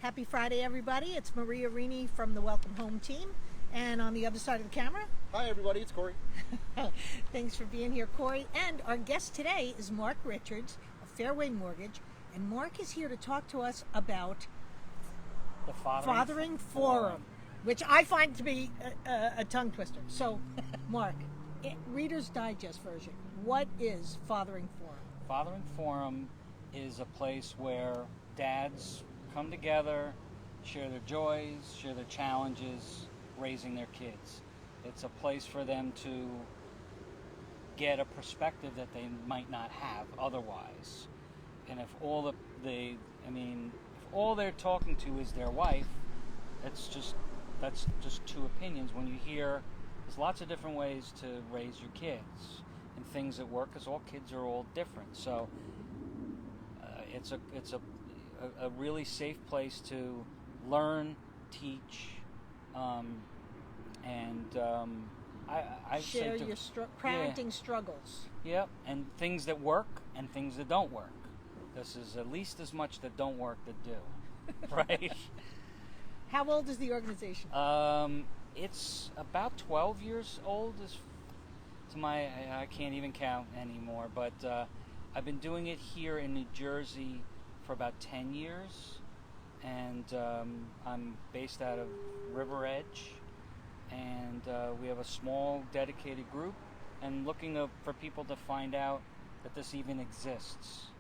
Happy Friday, everybody. It's Maria Rini from the Welcome Home team. And on the other side of the camera, Hi, everybody. It's Corey. thanks for being here, Corey. And our guest today is Mark Richards of Fairway Mortgage. And Mark is here to talk to us about The Fathering Forum, which I find to be a tongue twister. So, Mark, Reader's Digest version, what is Fathering Forum? Fathering Forum is a place where dads come together, share their joys, share their challenges, raising their kids. It's a place for them to get a perspective that they might not have otherwise. And if all if all they're talking to is their wife, that's just two opinions. When you hear there's lots of different ways to raise your kids and things that work, because all kids are all different. So it's a really safe place to learn, teach, I Share say your parenting struggles. Yep, and things that work and things that don't work. This is at least as much that don't work that do, right? How old is the organization? It's about 12 years old. I can't even count anymore, but I've been doing it here in New Jersey for about 10 years, and I'm based out of River Edge, and we have a small dedicated group and looking for people to find out that this even exists.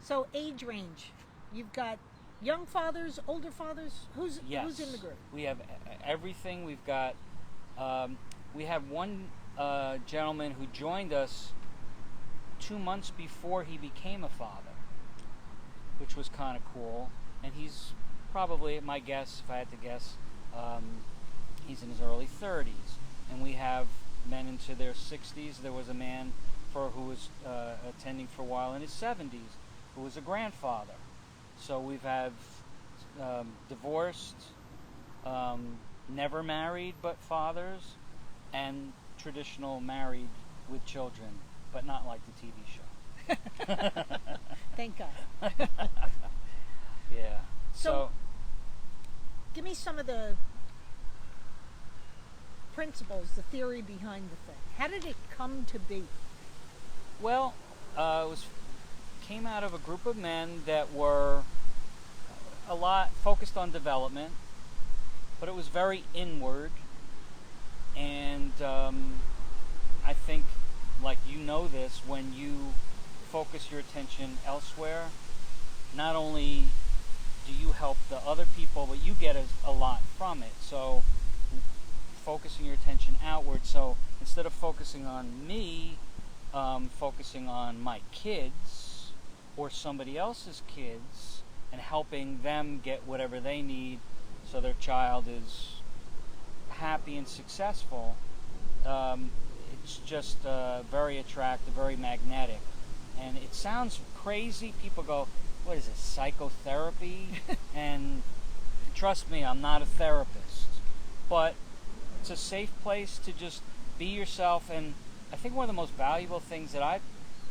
So age range, you've got young fathers, older fathers. Who's in the group? We have everything. We've got we have one gentleman who joined us 2 months before he became a father, which was kind of cool. And he's probably, my guess, if I had to guess, he's in his early 30s. And we have men into their 60s. There was a man who was attending for a while in his 70s, who was a grandfather. So we've had divorced, never married but fathers, and traditional married with children, but not like the TV show. Thank God. Yeah. So, give me some of the principles, the theory behind the thing. How did it come to be? Well, it came out of a group of men that were a lot focused on development, but it was very inward. And I think, like this, when you focus your attention elsewhere, not only do you help the other people, but you get a lot from it. So focusing your attention outward. So instead of focusing on me, focusing on my kids or somebody else's kids and helping them get whatever they need so their child is happy and successful, it's just very attractive, very magnetic. And it sounds crazy. People go, what is it, psychotherapy? And trust me, I'm not a therapist. But it's a safe place to just be yourself. And I think one of the most valuable things that I've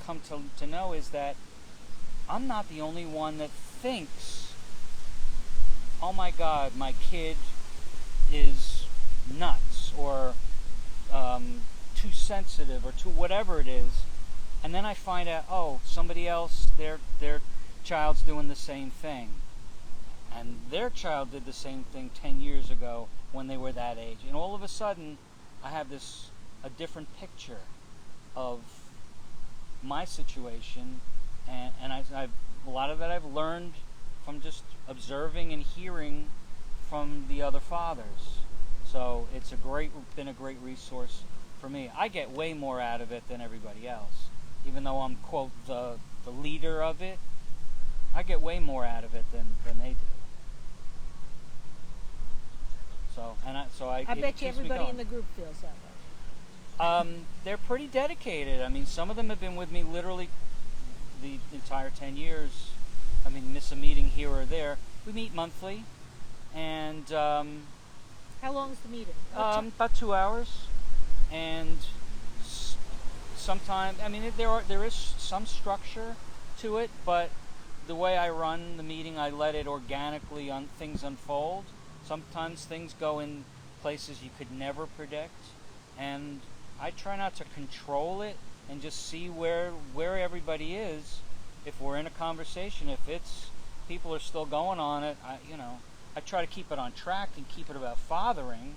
come to know is that I'm not the only one that thinks, oh my God, my kid is nuts or too sensitive or too whatever it is. And then I find out, oh, somebody else, their child's doing the same thing. And their child did the same thing 10 years ago when they were that age. And all of a sudden, I have a different picture of my situation. And a lot of it I've learned from just observing and hearing from the other fathers. So it's been a great resource for me. I get way more out of it than everybody else. Even though I'm, quote, the leader of it, I get way more out of it than they do. So I bet you everybody in the group feels that way. They're pretty dedicated. I mean, some of them have been with me literally the entire 10 years. I mean, miss a meeting here or there. We meet monthly, and how long is the meeting? About 2 hours, and sometimes, I mean, there is some structure to it, but the way I run the meeting, I let it organically on things unfold. Sometimes things go in places you could never predict, and I try not to control it and just see where everybody is. If we're in a conversation, if it's people are still going on it, I try to keep it on track and keep it about fathering.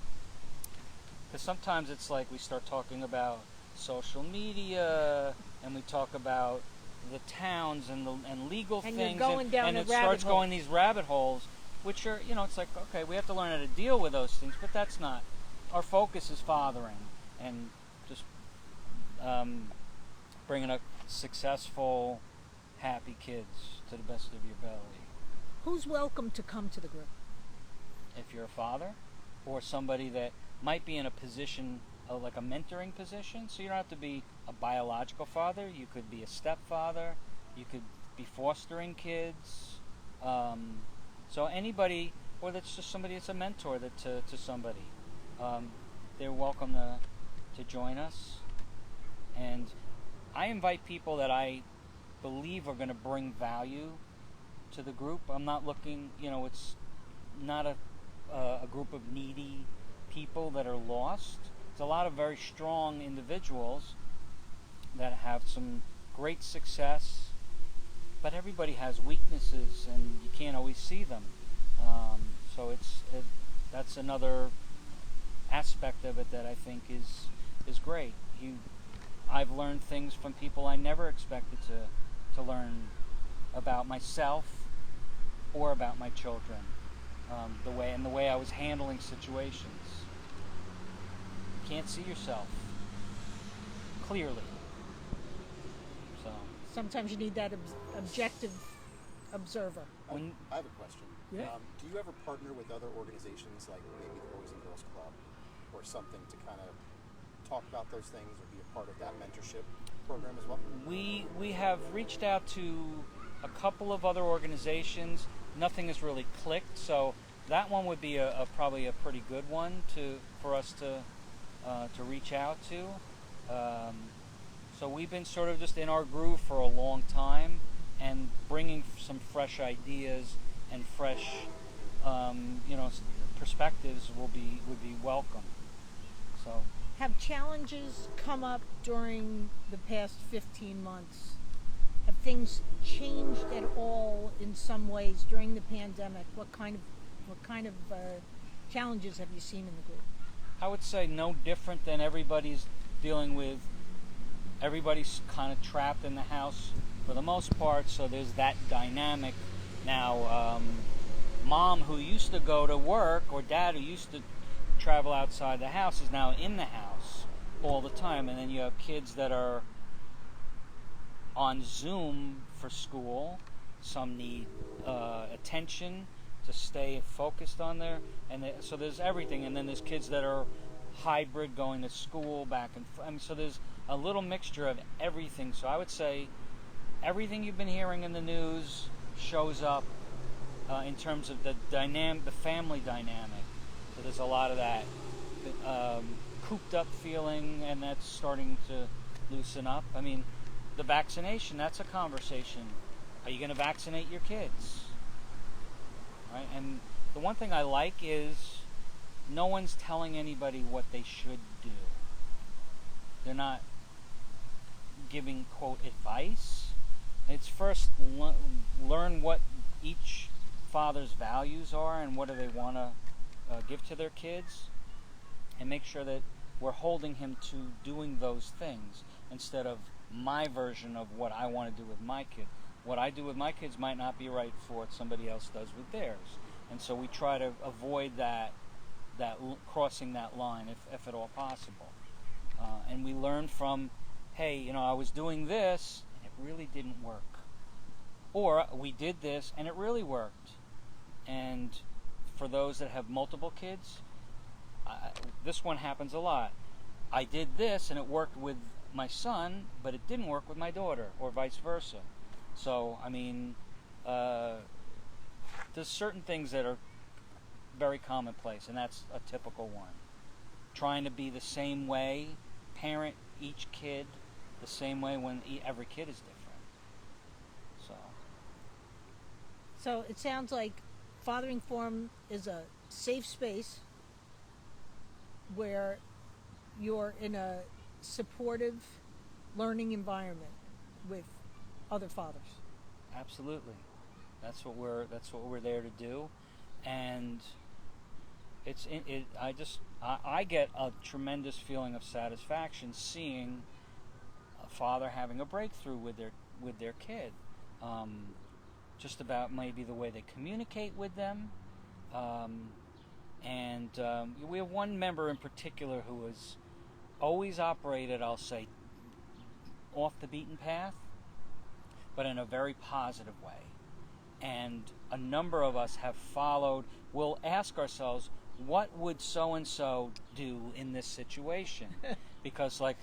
Because sometimes it's like we start talking about social media and we talk about the towns and legal And things, you're going down and a it rabbit starts hole. going these rabbit holes, which are, it's like, okay, we have to learn how to deal with those things, but that's not our focus. Is fathering and just bringing up successful, happy kids to the best of your ability. Who's welcome to come to the group? If you're a father or somebody that might be in a position like a mentoring position, so you don't have to be a biological father. You could be a stepfather. You could be fostering kids. So anybody, or that's just somebody that's a mentor to somebody, they're welcome to join us. And I invite people that I believe are going to bring value to the group. I'm not looking, it's not a group of needy people that are lost. It's a lot of very strong individuals that have some great success, but everybody has weaknesses and you can't always see them. So that's another aspect of it that I think is great. I've learned things from people I never expected to learn about myself or about my children. The way I was handling situations. You can't see yourself clearly. So Sometimes you need that objective observer. I have a question. Yeah. Do you ever partner with other organizations like maybe the Boys and Girls Club or something to kind of talk about those things or be a part of that mentorship program as well? We have reached out to a couple of other organizations. Nothing has really clicked, so that one would be probably a pretty good one for us to reach out to. So we've been sort of just in our groove for a long time, and bringing some fresh ideas and fresh, perspectives would be welcome. So Have challenges come up during the past 15 months? Have things changed at all in some ways during the pandemic? What kind of challenges have you seen in the group? I would say no different than everybody's dealing with. Everybody's kind of trapped in the house for the most part, so there's that dynamic now. Mom who used to go to work, or dad who used to travel outside the house, is now in the house all the time, and then you have kids that are on Zoom for school. Some need attention to stay focused on there, so there's everything. And then there's kids that are hybrid, going to school back and forth. So there's a little mixture of everything. So I would say everything you've been hearing in the news shows up in terms of the family dynamic. So there's a lot of that cooped up feeling, and that's starting to loosen up. I mean, the vaccination, that's a conversation. Are you going to vaccinate your kids? Right? And the one thing I like is no one's telling anybody what they should do. They're not giving, quote, advice. It's first learn what each father's values are and what do they want to give to their kids, and make sure that we're holding him to doing those things instead of my version of what I want to do with my kid. What I do with my kids might not be right for what somebody else does with theirs. And so we try to avoid that crossing that line if at all possible. And we learn from, hey, I was doing this and it really didn't work. Or we did this and it really worked. And for those that have multiple kids, this one happens a lot. I did this and it worked with my son, but it didn't work with my daughter, or vice versa. So, I mean, there's certain things that are very commonplace, and that's a typical one. Trying to be the same way, parent each kid the same way when every kid is different. So, So it sounds like Fathering Forum is a safe space where you're in a supportive learning environment with other fathers. Absolutely. That's what we're there to do, and I get a tremendous feeling of satisfaction seeing a father having a breakthrough with their kid. Just about maybe the way they communicate with them, and we have one member in particular who has always operated, I'll say, off the beaten path, but in a very positive way. And a number of us have followed. We'll ask ourselves, what would so-and-so do in this situation? Because, like,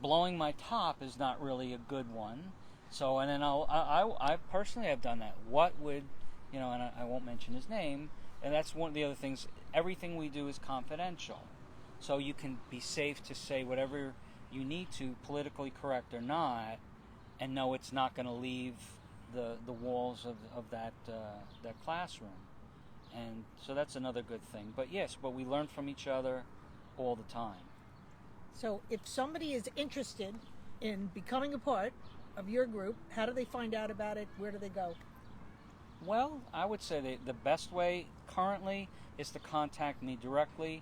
blowing my top is not really a good one. So, and then I personally have done that. What would, and I won't mention his name, and that's one of the other things. Everything we do is confidential. So you can be safe to say whatever you need to, politically correct or not, and know it's not going to leave the walls of that classroom. And so that's another good thing. But yes, we learn from each other all the time. So if somebody is interested in becoming a part of your group, how do they find out about it? Where do they go? Well, I would say the best way currently is to contact me directly.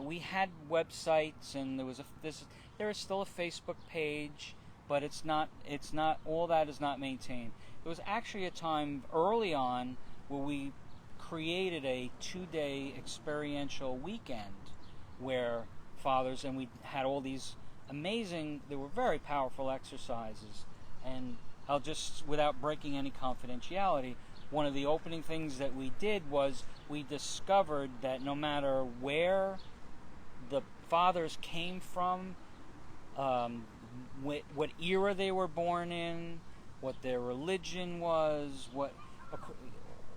We had websites, and there is still a Facebook page, but it's not all that is not maintained. There was actually a time early on where we created a 2-day experiential weekend where fathers, and we had all these amazing, they were very powerful exercises. And I'll just, without breaking any confidentiality, one of the opening things that we did was we discovered that no matter where the fathers came from, what era they were born in, what their religion was,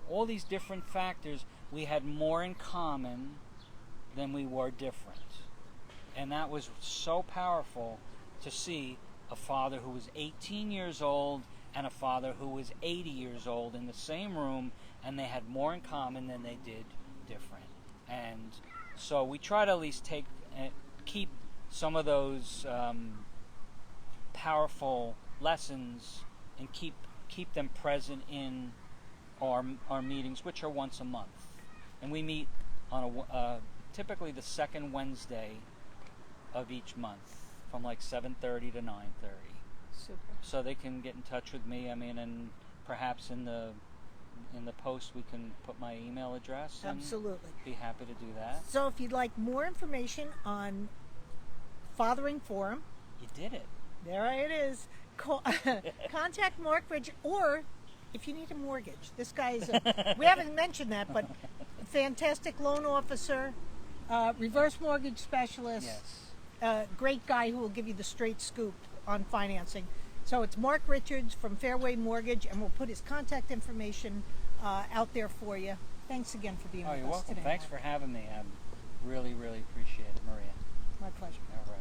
all these different factors, we had more in common than we were different. And that was so powerful to see a father who was 18 years old and a father who was 80 years old in the same room, and they had more in common than they did different. And so we try to at least keep some of those powerful lessons and keep them present in our meetings, which are once a month. And we meet on typically the second Wednesday of each month from like 7:30 to 9:30. Super. So they can get in touch with me. I mean, and perhaps in the post we can put my email address. And Absolutely. be happy to do that. So if you'd like more information on Fathering Forum, You did it. there it is. Contact Mark Ridge, or if you need a mortgage. This guy is we haven't mentioned that, but fantastic loan officer, reverse mortgage specialist. Yes. Great guy who will give you the straight scoop on financing. So it's Mark Richards from Fairway Mortgage, and we'll put his contact information out there for you. Thanks again for being Oh, with you're us welcome. today. Thanks for having me. I really, really appreciate it, Maria. My pleasure. All right.